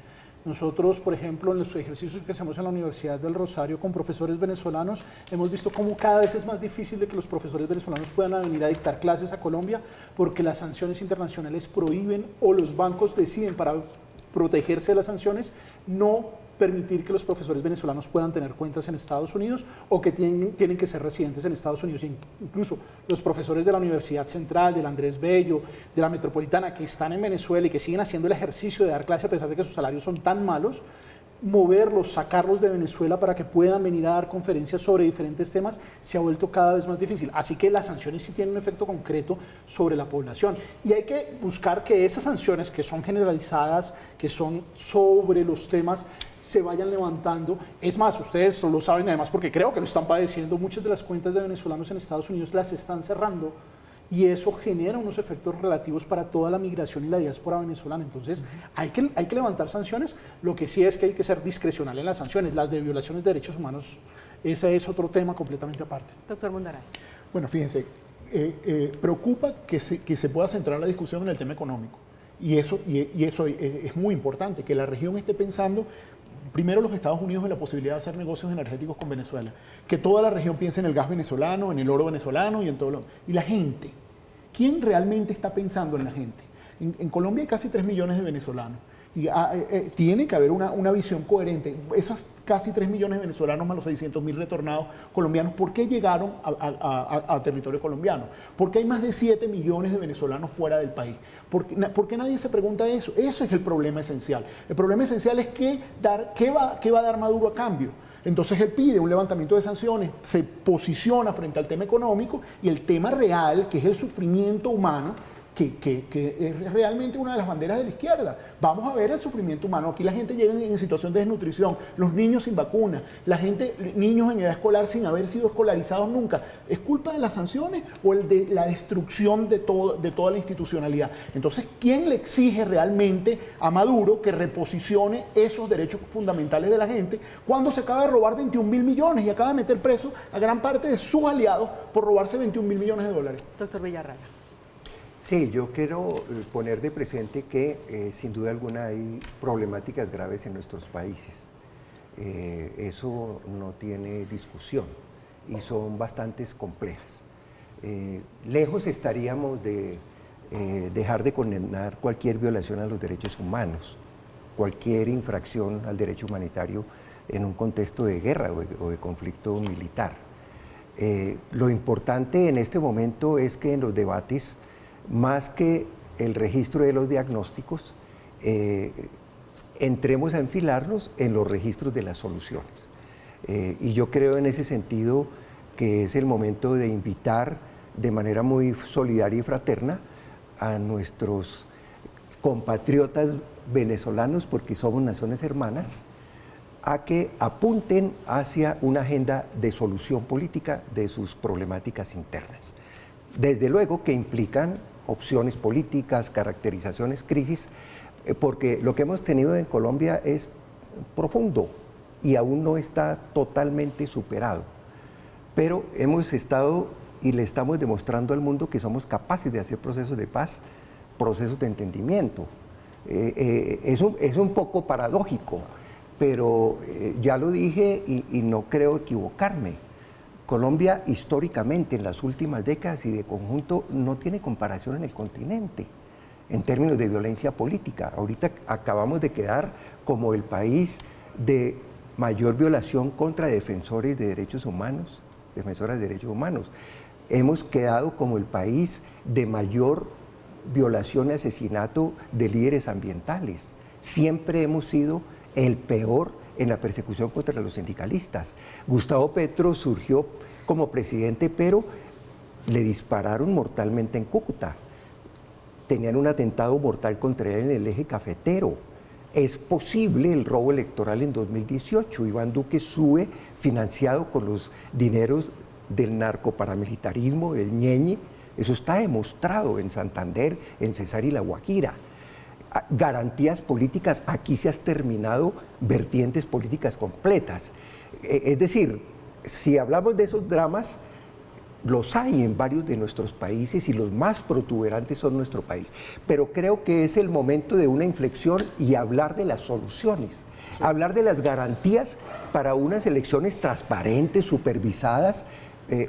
Nosotros, por ejemplo, en los ejercicios que hacemos en la Universidad del Rosario con profesores venezolanos, hemos visto cómo cada vez es más difícil de que los profesores venezolanos puedan venir a dictar clases a Colombia, porque las sanciones internacionales prohíben o los bancos deciden, para protegerse de las sanciones, no permitir que los profesores venezolanos puedan tener cuentas en Estados Unidos o que tienen que ser residentes en Estados Unidos. Incluso los profesores de la Universidad Central, del Andrés Bello, de la Metropolitana, que están en Venezuela y que siguen haciendo el ejercicio de dar clase a pesar de que sus salarios son tan malos, moverlos, sacarlos de Venezuela para que puedan venir a dar conferencias sobre diferentes temas, se ha vuelto cada vez más difícil. Así que las sanciones sí tienen un efecto concreto sobre la población. Y hay que buscar que esas sanciones, que son generalizadas, que son sobre los temas, se vayan levantando. Es más, ustedes lo saben además porque creo que lo están padeciendo, muchas de las cuentas de venezolanos en Estados Unidos las están cerrando. Y eso genera unos efectos relativos para toda la migración y la diáspora venezolana. Entonces, hay que levantar sanciones. Lo que sí es que hay que ser discrecional en las sanciones. Las de violaciones de derechos humanos, ese es otro tema completamente aparte. Doctor Mundaray. Bueno, fíjense, preocupa que se pueda centrar la discusión en el tema económico. Y eso es muy importante, que la región esté pensando, primero los Estados Unidos, en la posibilidad de hacer negocios energéticos con Venezuela, que toda la región piense en el gas venezolano, en el oro venezolano y en todo lo... Y la gente, ¿quién realmente está pensando en la gente? En Colombia hay casi 3 millones de venezolanos y tiene que haber una visión coherente. Esos casi 3 millones de venezolanos más los 600.000 retornados colombianos, ¿por qué llegaron a territorio colombiano? ¿Por qué hay más de 7 millones de venezolanos fuera del país? ¿Por qué nadie se pregunta eso? Eso es el problema esencial. El problema esencial es qué va a dar Maduro a cambio. Entonces él pide un levantamiento de sanciones, se posiciona frente al tema económico y el tema real, que es el sufrimiento humano, que es realmente una de las banderas de la izquierda. Vamos a ver el sufrimiento humano. Aquí la gente llega en situación de desnutrición, los niños sin vacuna, niños en edad escolar sin haber sido escolarizados nunca. ¿Es culpa de las sanciones o el de la destrucción de toda la institucionalidad? Entonces, ¿quién le exige realmente a Maduro que reposicione esos derechos fundamentales de la gente cuando se acaba de robar 21.000 millones y acaba de meter preso a gran parte de sus aliados por robarse 21.000 millones de dólares? Doctor Villarraya. Sí, yo quiero poner de presente que sin duda alguna hay problemáticas graves en nuestros países. Eso no tiene discusión y son bastante complejas. Lejos estaríamos de dejar de condenar cualquier violación a los derechos humanos, cualquier infracción al derecho humanitario en un contexto de guerra o de conflicto militar. Lo importante en este momento es que en los debates, más que el registro de los diagnósticos, entremos a enfilarlos en los registros de las soluciones. Y yo creo en ese sentido que es el momento de invitar de manera muy solidaria y fraterna a nuestros compatriotas venezolanos, porque somos naciones hermanas, a que apunten hacia una agenda de solución política de sus problemáticas internas. Desde luego que implican opciones políticas, caracterizaciones, crisis, porque lo que hemos tenido en Colombia es profundo y aún no está totalmente superado. Pero hemos estado y le estamos demostrando al mundo que somos capaces de hacer procesos de paz, procesos de entendimiento. Es un poco paradójico, pero ya lo dije y no creo equivocarme. Colombia históricamente en las últimas décadas y de conjunto no tiene comparación en el continente en términos de violencia política. Ahorita acabamos de quedar como el país de mayor violación contra defensores de derechos humanos, defensoras de derechos humanos. Hemos quedado como el país de mayor violación y asesinato de líderes ambientales. Siempre hemos sido el peor en la persecución contra los sindicalistas. Gustavo Petro surgió como presidente, pero le dispararon mortalmente en Cúcuta. Tenían un atentado mortal contra él en el eje cafetero. Es posible el robo electoral en 2018. Iván Duque sube financiado con los dineros del narcoparamilitarismo, del Ñeñe. Eso está demostrado en Santander, en Cesar y La Guajira. Garantías políticas, aquí se han terminado vertientes políticas completas. Es decir, si hablamos de esos dramas, los hay en varios de nuestros países y los más protuberantes son nuestro país. Pero creo que es el momento de una inflexión y hablar de las soluciones, sí. Hablar de las garantías para unas elecciones transparentes, supervisadas,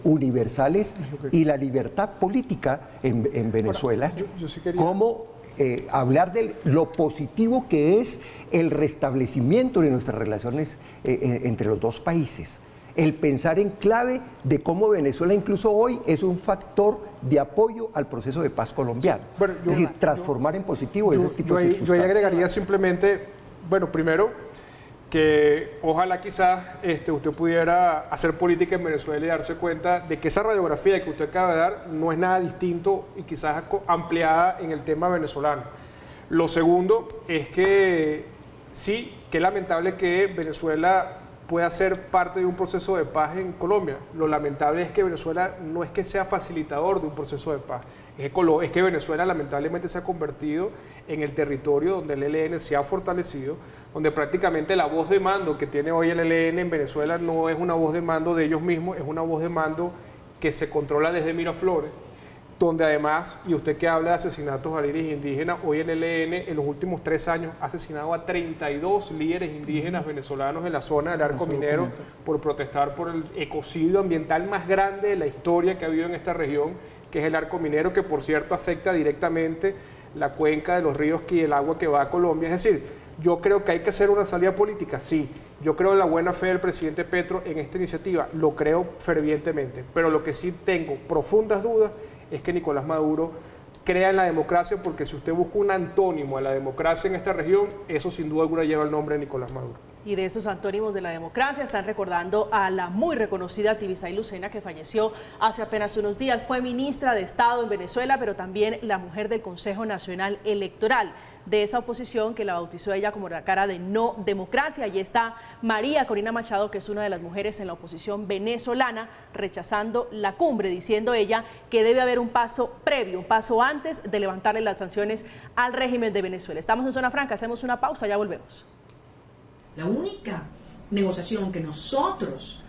universales y la libertad política en Venezuela, yo sí quería... como hablar de lo positivo que es el restablecimiento de nuestras relaciones entre los dos países. El pensar en clave de cómo Venezuela incluso hoy es un factor de apoyo al proceso de paz colombiano. Sí, bueno, es decir, transformar en positivo ese tipo de circunstancias. Yo ahí agregaría simplemente, bueno, primero, que ojalá quizás usted pudiera hacer política en Venezuela y darse cuenta de que esa radiografía que usted acaba de dar no es nada distinto y quizás ampliada en el tema venezolano. Lo segundo es que sí, que es lamentable que Venezuela pueda ser parte de un proceso de paz en Colombia. Lo lamentable es que Venezuela no es que sea facilitador de un proceso de paz, es que Venezuela lamentablemente se ha convertido en el territorio donde el ELN se ha fortalecido, donde prácticamente la voz de mando que tiene hoy el ELN en Venezuela no es una voz de mando de ellos mismos, es una voz de mando que se controla desde Miraflores, donde además, y usted que habla de asesinatos a líderes indígenas, hoy el ELN en los últimos 3 años ha asesinado a 32 líderes indígenas venezolanos en la zona del Arco Minero por protestar por el ecocidio ambiental más grande de la historia que ha habido en esta región, que es el Arco Minero, que por cierto afecta directamente la cuenca de los ríos y el agua que va a Colombia. Es decir, yo creo que hay que hacer una salida política, sí. Yo creo en la buena fe del presidente Petro en esta iniciativa, lo creo fervientemente, pero lo que sí tengo profundas dudas es que Nicolás Maduro crea en la democracia, porque si usted busca un antónimo a la democracia en esta región, eso sin duda alguna lleva el nombre de Nicolás Maduro. Y de esos antónimos de la democracia están recordando a la muy reconocida Tibisay Lucena, que falleció hace apenas unos días. Fue ministra de Estado en Venezuela, pero también la mujer del Consejo Nacional Electoral, de esa oposición que la bautizó ella como la cara de no democracia. Allí está María Corina Machado, que es una de las mujeres en la oposición venezolana, rechazando la cumbre, diciendo ella que debe haber un paso previo, un paso antes de levantarle las sanciones al régimen de Venezuela. Estamos en Zona Franca, hacemos una pausa, ya volvemos. La única negociación que nosotros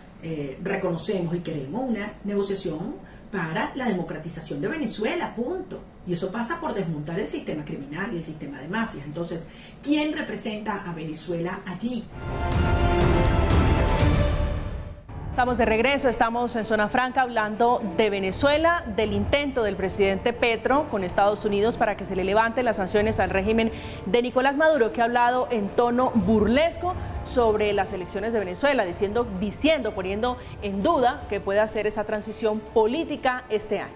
reconocemos y queremos, una negociación para la democratización de Venezuela, punto. Y eso pasa por desmontar el sistema criminal y el sistema de mafias. Entonces, ¿quién representa a Venezuela allí? Estamos de regreso, estamos en Zona Franca hablando de Venezuela, del intento del presidente Petro con Estados Unidos para que se le levanten las sanciones al régimen de Nicolás Maduro, que ha hablado en tono burlesco sobre las elecciones de Venezuela, poniendo en duda que pueda hacer esa transición política este año.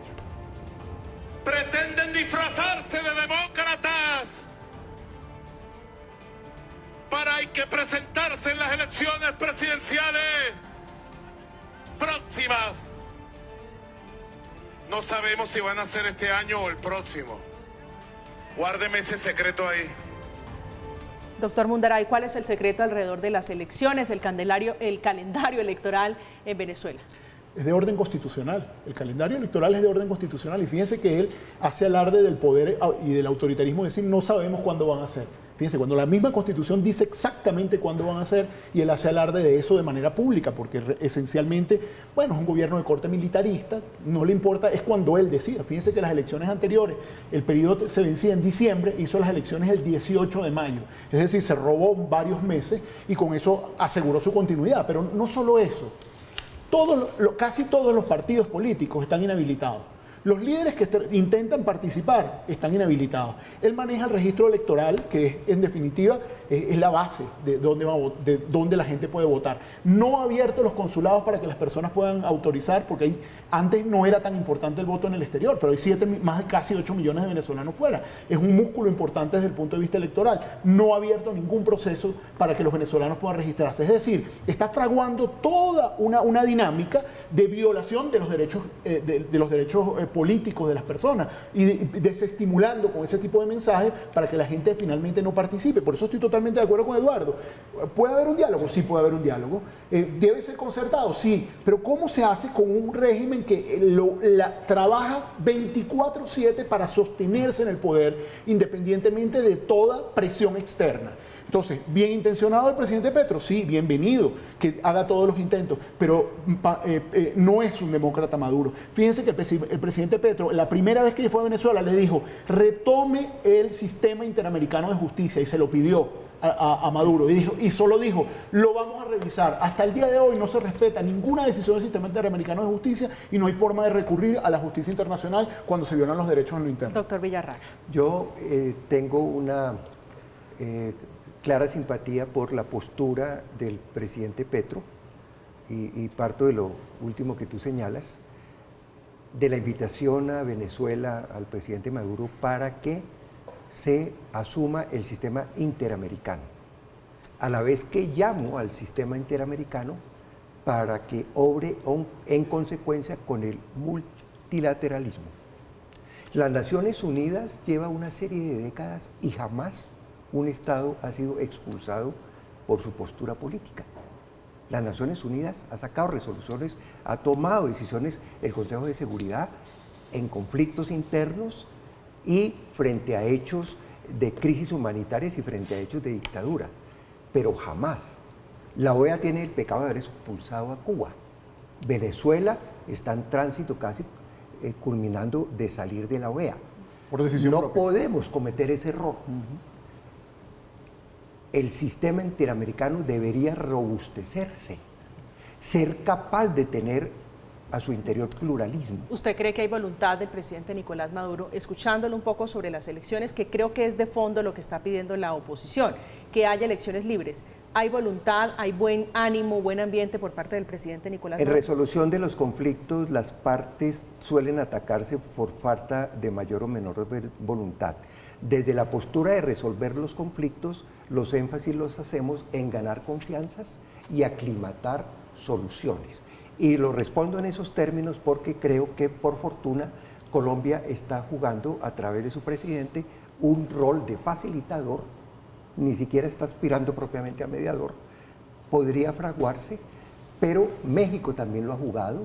Pretenden disfrazarse de demócratas para hay que presentarse en las elecciones presidenciales próximas. No sabemos si van a ser este año o el próximo. Guárdeme ese secreto ahí. Doctor Mundaray, ¿cuál es el secreto alrededor de las elecciones, el calendario electoral en Venezuela? Es de orden constitucional. El calendario electoral es de orden constitucional y fíjense que él hace alarde del poder y del autoritarismo, es decir, no sabemos cuándo van a ser. Fíjense, cuando la misma Constitución dice exactamente cuándo van a ser y él hace alarde de eso de manera pública, porque esencialmente, bueno, es un gobierno de corte militarista, no le importa, es cuando él decida. Fíjense que las elecciones anteriores, el periodo se vencía en diciembre, hizo las elecciones el 18 de mayo, es decir, se robó varios meses y con eso aseguró su continuidad. Pero no solo eso, casi todos los partidos políticos están inhabilitados. Los líderes que intentan participar están inhabilitados. Él maneja el registro electoral, que es, en definitiva es la base de dónde la gente puede votar. No ha abierto los consulados para que las personas puedan autorizar, porque antes no era tan importante el voto en el exterior, pero hay más de casi 8 millones de venezolanos fuera. Es un músculo importante desde el punto de vista electoral. No ha abierto ningún proceso para que los venezolanos puedan registrarse. Es decir, está fraguando toda una dinámica de violación de los derechos políticos de las personas y desestimulando con ese tipo de mensajes para que la gente finalmente no participe. Por eso estoy totalmente de acuerdo con Eduardo. ¿Puede haber un diálogo? Sí, puede haber un diálogo. ¿Debe ser concertado? Sí. Pero ¿cómo se hace con un régimen que trabaja 24/7 para sostenerse en el poder independientemente de toda presión externa? Entonces, bien intencionado el presidente Petro, sí, bienvenido, que haga todos los intentos, pero no es un demócrata Maduro. Fíjense que el presidente Petro, la primera vez que fue a Venezuela, le dijo, retome el sistema interamericano de justicia, y se lo pidió a Maduro y solo dijo, lo vamos a revisar. Hasta el día de hoy no se respeta ninguna decisión del sistema interamericano de justicia y no hay forma de recurrir a la justicia internacional cuando se violan los derechos en lo interno. Doctor Villarraga. Yo tengo una clara simpatía por la postura del presidente Petro y parto de lo último que tú señalas, de la invitación a Venezuela al presidente Maduro para que se asuma el sistema interamericano, a la vez que llamo al sistema interamericano para que obre en consecuencia con el multilateralismo. Las Naciones Unidas lleva una serie de décadas y jamás un Estado ha sido expulsado por su postura política. Las Naciones Unidas ha sacado resoluciones, ha tomado decisiones el Consejo de Seguridad en conflictos internos y frente a hechos de crisis humanitarias y frente a hechos de dictadura. Pero jamás la OEA tiene el pecado de haber expulsado a Cuba. Venezuela está en tránsito casi culminando de salir de la OEA. Por decisión no propia. podemos cometer ese error. El sistema interamericano debería robustecerse, ser capaz de tener a su interior pluralismo. ¿Usted cree que hay voluntad del presidente Nicolás Maduro, escuchándolo un poco sobre las elecciones, que creo que es de fondo lo que está pidiendo la oposición, que haya elecciones libres? ¿Hay voluntad, hay buen ánimo, buen ambiente por parte del presidente Nicolás Maduro? En resolución de los conflictos, las partes suelen atacarse por falta de mayor o menor voluntad. Desde la postura de resolver los conflictos, los énfasis los hacemos en ganar confianzas y aclimatar soluciones. Y lo respondo en esos términos porque creo que, por fortuna, Colombia está jugando a través de su presidente un rol de facilitador, ni siquiera está aspirando propiamente a mediador, podría fraguarse, pero México también lo ha jugado,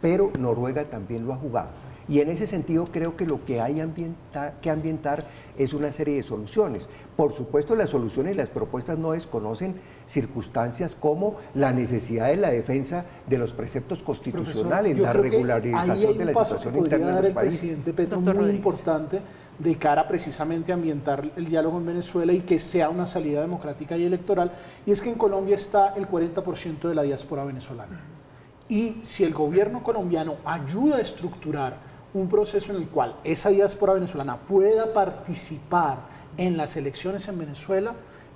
pero Noruega también lo ha jugado. Y en ese sentido creo que lo que hay que ambientar es una serie de soluciones. Por supuesto, las soluciones y las propuestas no desconocen circunstancias como la necesidad de la defensa de los preceptos constitucionales, la regularización de la situación interna del país. El presidente Petro muy importante de cara precisamente a ambientar el diálogo en Venezuela y que sea una salida democrática y electoral, y es que en Colombia está el 40% de la diáspora venezolana. Y si el gobierno colombiano ayuda a estructurar un proceso en el cual esa diáspora venezolana pueda participar en las elecciones en Venezuela,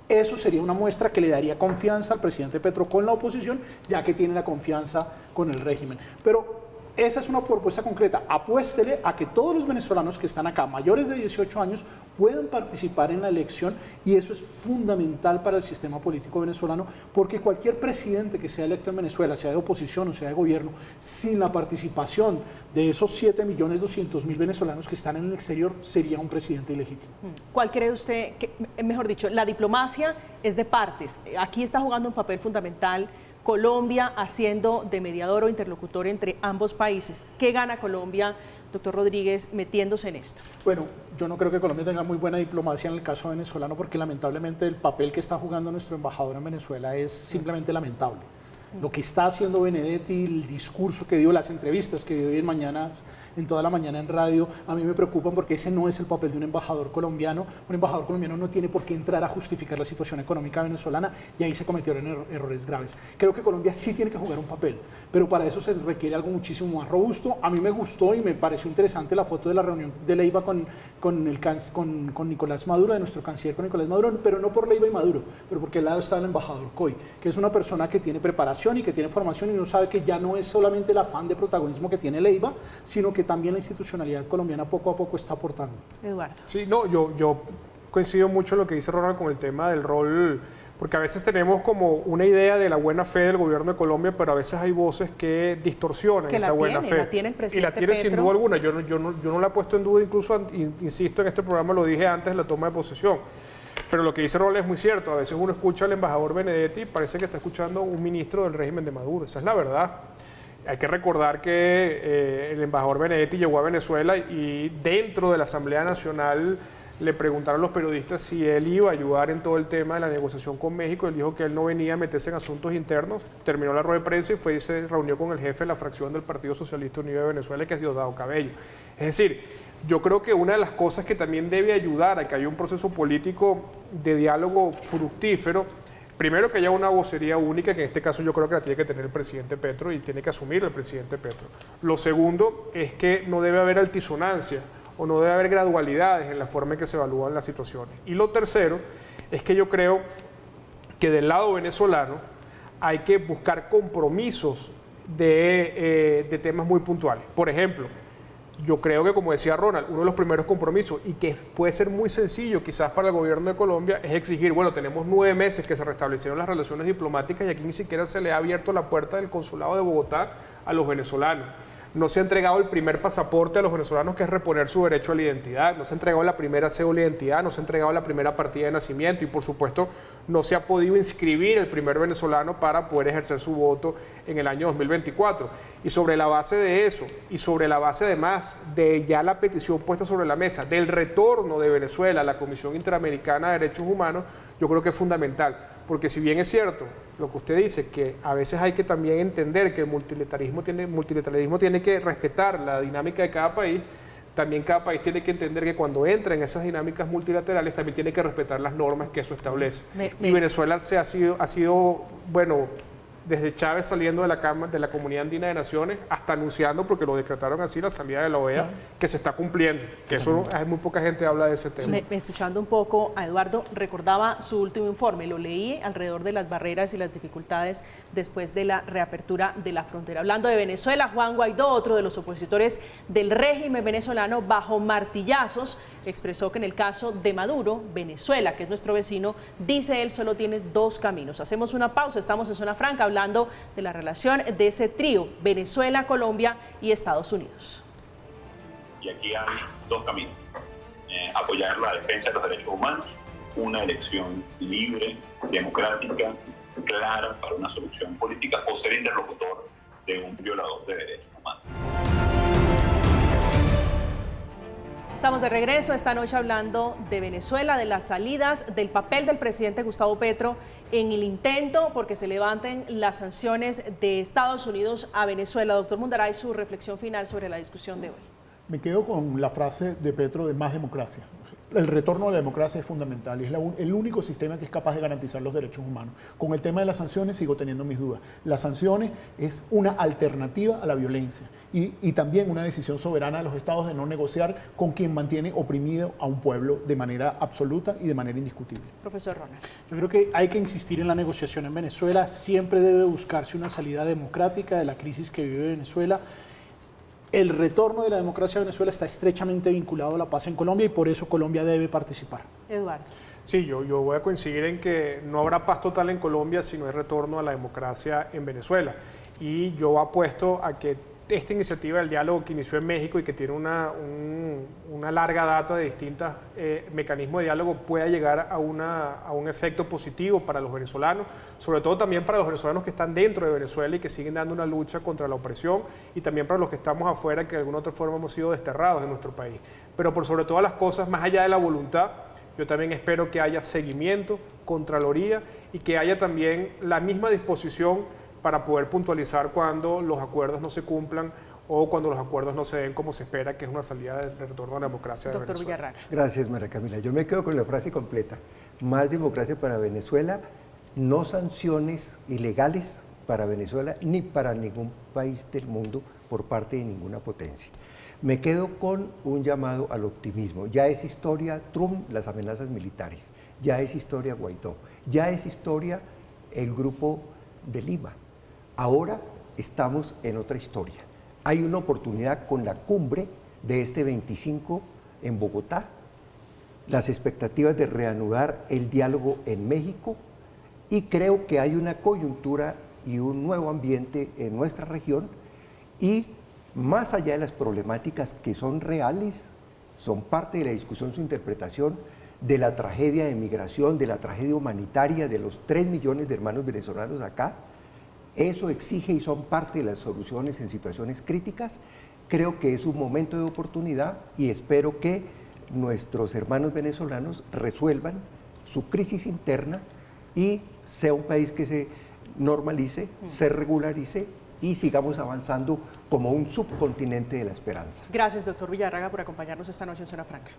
eso sería una muestra que le daría confianza al presidente Petro con la oposición, ya que tiene la confianza con el régimen. Pero esa es una propuesta concreta. Apuéstele a que todos los venezolanos que están acá, mayores de 18 años, puedan participar en la elección, y eso es fundamental para el sistema político venezolano, porque cualquier presidente que sea electo en Venezuela, sea de oposición o sea de gobierno, sin la participación de esos 7.200.000 venezolanos que están en el exterior, sería un presidente ilegítimo. ¿Cuál cree usted, mejor dicho, la diplomacia es de partes? Aquí está jugando un papel fundamental Colombia haciendo de mediador o interlocutor entre ambos países. ¿Qué gana Colombia, doctor Rodríguez, metiéndose en esto? Bueno, yo no creo que Colombia tenga muy buena diplomacia en el caso venezolano, porque lamentablemente el papel que está jugando nuestro embajador en Venezuela es simplemente lamentable. Lo que está haciendo Benedetti, el discurso que dio, las entrevistas que dio hoy en toda la mañana en radio, a mí me preocupan, porque ese no es el papel de un embajador colombiano. Un embajador colombiano no tiene por qué entrar a justificar la situación económica venezolana, y ahí se cometieron errores graves. Creo que Colombia sí tiene que jugar un papel, pero para eso se requiere algo muchísimo más robusto. A mí me gustó y me pareció interesante la foto de la reunión de Leiva con Nicolás Maduro, de nuestro canciller con Nicolás Maduro, pero no por Leiva y Maduro, pero porque al lado está el embajador Coy, que es una persona que tiene preparación y que tiene formación, y uno sabe que ya no es solamente el afán de protagonismo que tiene Leiva, sino que también la institucionalidad colombiana poco a poco está aportando. Eduardo. Sí, no, yo coincido mucho en lo que dice Ronald con el tema del rol, porque a veces tenemos como una idea de la buena fe del gobierno de Colombia, pero a veces hay voces que distorsionan esa buena fe. La tiene el presidente y la tiene Petro. sin duda alguna. Yo no la he puesto en duda, incluso insisto, en este programa lo dije antes de la toma de posesión. Pero lo que dice Ronald es muy cierto. A veces uno escucha al embajador Benedetti y parece que está escuchando a un ministro del régimen de Maduro. Esa es la verdad. Hay que recordar que el embajador Benedetti llegó a Venezuela y dentro de la Asamblea Nacional le preguntaron a los periodistas si él iba a ayudar en todo el tema de la negociación con México. Él dijo que él no venía a meterse en asuntos internos. Terminó la rueda de prensa y fue y se reunió con el jefe de la fracción del Partido Socialista Unido de Venezuela, que es Diosdado Cabello. Es decir, Yo creo que una de las cosas que también debe ayudar a que haya un proceso político de diálogo fructífero, primero que haya una vocería única, que en este caso yo creo que la tiene que tener el presidente Petro y tiene que asumir el presidente Petro. Lo segundo es que no debe haber altisonancia o no debe haber gradualidades en la forma en que se evalúan las situaciones. Y lo tercero es que yo creo que del lado venezolano hay que buscar compromisos de temas muy puntuales. Por ejemplo, yo creo que, como decía Ronald, uno de los primeros compromisos, y que puede ser muy sencillo quizás para el gobierno de Colombia, es exigir, bueno, tenemos 9 meses que se restablecieron las relaciones diplomáticas y aquí ni siquiera se le ha abierto la puerta del consulado de Bogotá a los venezolanos. No se ha entregado el primer pasaporte a los venezolanos, que es reponer su derecho a la identidad, no se ha entregado la primera cédula de identidad, no se ha entregado la primera partida de nacimiento y, por supuesto, no se ha podido inscribir el primer venezolano para poder ejercer su voto en el año 2024. Y sobre la base de eso, y sobre la base además de ya la petición puesta sobre la mesa del retorno de Venezuela a la Comisión Interamericana de Derechos Humanos, yo creo que es fundamental. Porque si bien es cierto lo que usted dice, que a veces hay que también entender que el multilateralismo tiene que respetar la dinámica de cada país, también cada país tiene que entender que cuando entra en esas dinámicas multilaterales también tiene que respetar las normas que eso establece. Y Venezuela ha sido, bueno, desde Chávez saliendo de la Comunidad Andina de Naciones hasta anunciando, porque lo decretaron así, la salida de la OEA, que se está cumpliendo. Que eso, hay muy poca gente habla de ese tema. Escuchando un poco a Eduardo, recordaba su último informe, lo leí alrededor de las barreras y las dificultades después de la reapertura de la frontera. Hablando de Venezuela, Juan Guaidó, otro de los opositores del régimen venezolano, bajo martillazos, expresó que en el caso de Maduro, Venezuela, que es nuestro vecino, dice él, solo tiene 2 caminos. Hacemos una pausa, estamos en Zona Franca hablando de la relación de ese trío, Venezuela, Colombia y Estados Unidos. Y aquí hay 2 caminos. Apoyar la defensa de los derechos humanos, una elección libre, democrática, clara para una solución política, o ser interlocutor de un violador de derechos humanos. Estamos de regreso esta noche hablando de Venezuela, de las salidas, del papel del presidente Gustavo Petro en el intento porque se levanten las sanciones de Estados Unidos a Venezuela. Doctor Mundaray, su reflexión final sobre la discusión de hoy. Me quedo con la frase de Petro de más democracia. El retorno a la democracia es fundamental y es el único sistema que es capaz de garantizar los derechos humanos. Con el tema de las sanciones sigo teniendo mis dudas. Las sanciones es una alternativa a la violencia y también una decisión soberana de los estados de no negociar con quien mantiene oprimido a un pueblo de manera absoluta y de manera indiscutible. Profesor Ronald. Yo creo que hay que insistir en la negociación en Venezuela. Siempre debe buscarse una salida democrática de la crisis que vive Venezuela. El retorno de la democracia a Venezuela está estrechamente vinculado a la paz en Colombia y por eso Colombia debe participar. Eduardo. Sí, yo voy a coincidir en que no habrá paz total en Colombia si no hay retorno a la democracia en Venezuela. Y yo apuesto a que esta iniciativa del diálogo que inició en México y que tiene una larga data de distintos mecanismos de diálogo pueda llegar a un efecto positivo para los venezolanos, sobre todo también para los venezolanos que están dentro de Venezuela y que siguen dando una lucha contra la opresión, y también para los que estamos afuera, que de alguna otra forma hemos sido desterrados de nuestro país. Pero por sobre todas las cosas, más allá de la voluntad, yo también espero que haya seguimiento, contraloría y que haya también la misma disposición para poder puntualizar cuando los acuerdos no se cumplan o cuando los acuerdos no se den como se espera, que es una salida de retorno a la democracia de Venezuela. Villarraga. Gracias, María Camila. Yo me quedo con la frase completa. Más democracia para Venezuela, no sanciones ilegales para Venezuela ni para ningún país del mundo por parte de ninguna potencia. Me quedo con un llamado al optimismo. Ya es historia Trump, las amenazas militares. Ya es historia Guaidó. Ya es historia el grupo de Lima. Ahora estamos en otra historia. Hay una oportunidad con la cumbre de este 25 en Bogotá, las expectativas de reanudar el diálogo en México, y creo que hay una coyuntura y un nuevo ambiente en nuestra región, y más allá de las problemáticas que son reales, son parte de la discusión, su interpretación de la tragedia de migración, de la tragedia humanitaria de los 3 millones de hermanos venezolanos acá. Eso exige y son parte de las soluciones en situaciones críticas. Creo que es un momento de oportunidad y espero que nuestros hermanos venezolanos resuelvan su crisis interna y sea un país que se normalice, se regularice y sigamos avanzando como un subcontinente de la esperanza. Gracias, doctor Villarraga, por acompañarnos esta noche en Zona Franca.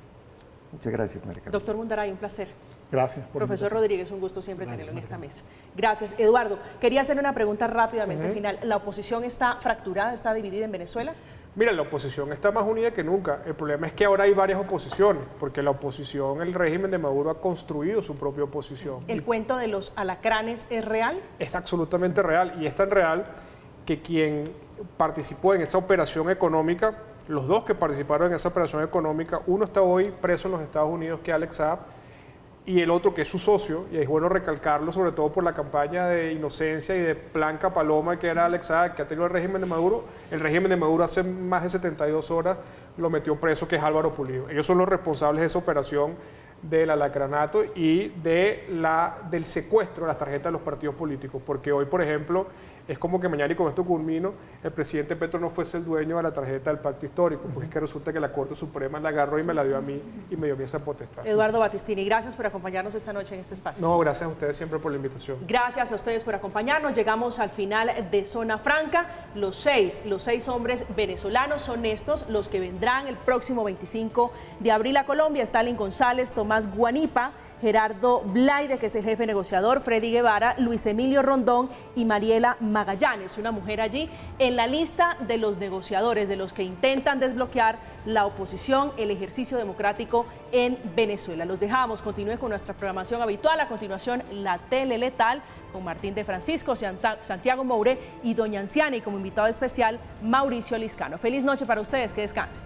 Muchas gracias, María Carmen. Doctor Mundaray, un placer. Gracias. Profesor Rodríguez, un gusto siempre tenerlo en esta mesa. Gracias. Eduardo, quería hacerle una pregunta rápidamente final. ¿La oposición está fracturada, está dividida en Venezuela? Mira, la oposición está más unida que nunca. El problema es que ahora hay varias oposiciones, porque la oposición, el régimen de Maduro ha construido su propia oposición. ¿El cuento de los alacranes es real? Es absolutamente real, y es tan real que quien participó en esa operación económica, los dos que participaron en esa operación económica, uno está hoy preso en los Estados Unidos, que es Alex Saab, y el otro que es su socio, y es bueno recalcarlo sobre todo por la campaña de inocencia y de Blanca Paloma, que era Alex Saab, que ha tenido el régimen de Maduro. El régimen de Maduro hace más de 72 horas lo metió preso, que es Álvaro Pulido. Ellos son los responsables de esa operación del alacranato y del secuestro de las tarjetas de los partidos políticos, porque hoy, por ejemplo, es como que mañana, y con esto culmino, el presidente Petro no fuese el dueño de la tarjeta del pacto histórico, porque es que resulta que la Corte Suprema la agarró y me la dio a mí y me dio a mí esa potestad. Eduardo Battistini, gracias por acompañarnos esta noche en este espacio. No, gracias a ustedes siempre por la invitación. Gracias a ustedes por acompañarnos. Llegamos al final de Zona Franca. Los seis hombres venezolanos son estos, los que vendrán el próximo 25 de abril a Colombia. Stalin González, Tomás Guanipa, Gerardo Blaide, que es el jefe negociador, Freddy Guevara, Luis Emilio Rondón y Mariela Magallanes, una mujer allí en la lista de los negociadores, de los que intentan desbloquear la oposición, el ejercicio democrático en Venezuela. Los dejamos, continúen con nuestra programación habitual. A continuación, La Tele Letal con Martín de Francisco, Santiago Moure y Doña Anciana, y como invitado especial, Mauricio Liscano. Feliz noche para ustedes, que descansen.